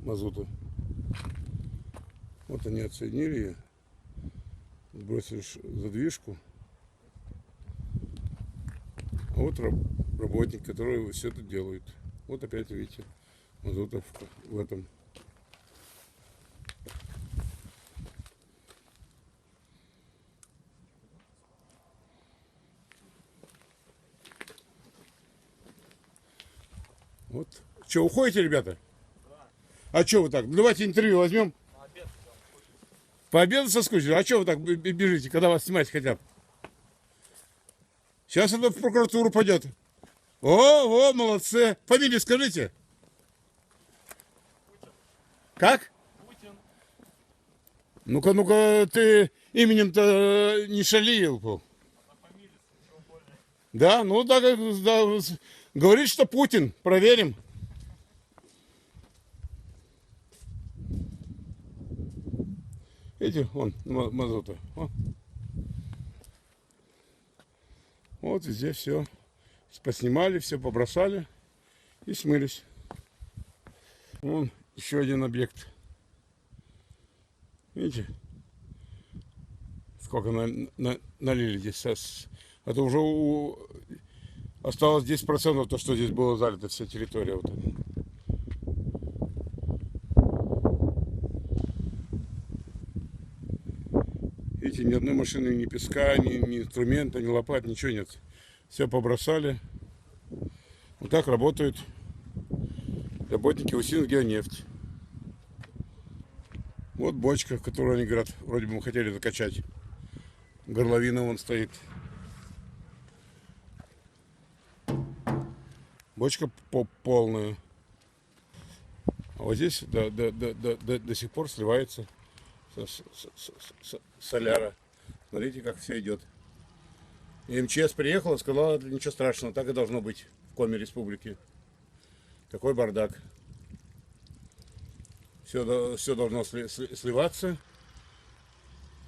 мазута. Вот они отсоединили ее, бросили задвижку. А вот работник, который все это делает. Вот опять видите, мазута в этом. Вот. Че, уходите, ребята? А что вы так? Давайте интервью возьмем. По обеду соскучились? А что вы так бежите, когда вас снимать хотят? Сейчас это в прокуратуру пойдет. О, молодцы. Фамилию скажите. Как? Путин. Ну-ка, ты именем-то не шалил. Да, ну да, говорит, что Путин. Проверим. Видите, вон, мазута. Вот везде все. Поснимали, все побросали и смылись. Вон еще один объект. Видите? Сколько налили здесь. Это уже осталось 10% то, что здесь было залито, вся территория. Вот. Видите, ни одной машины, ни песка, ни инструмента, ни лопат, ничего нет. Все побросали. Вот так работают работники Усинскгеонефть. Вот бочка, которую они, говорят, вроде бы мы хотели закачать. Горловина вон стоит. Бочка полная. А вот здесь до сих пор сливается соляра. Смотрите, как все идет. И МЧС приехала, сказала, ничего страшного, так и должно быть в Коми Республики. Такой бардак. Все должно сливаться.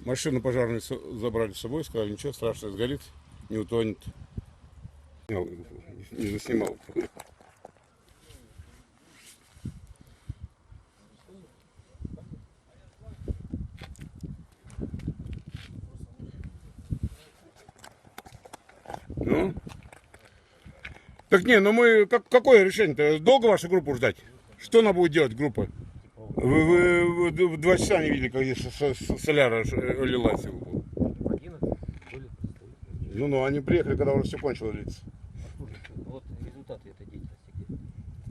Машину пожарную забрали с собой, сказали, ничего страшного, сгорит, не утонет. Не заснимал. Ну? Так не, ну мы, какое решение-то? Долго вашу группу ждать? Что она будет делать, группа? Вы в 2 часа не видели, как здесь соляра лилась? Ну, они приехали, когда уже все кончилось литься. Вот результаты этой деятельности.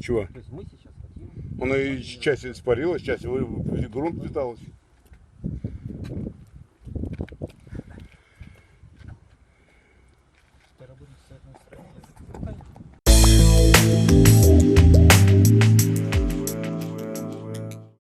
Чего? То есть мы сейчас хотим... Она и часть испарилась, часть в грунт питалась.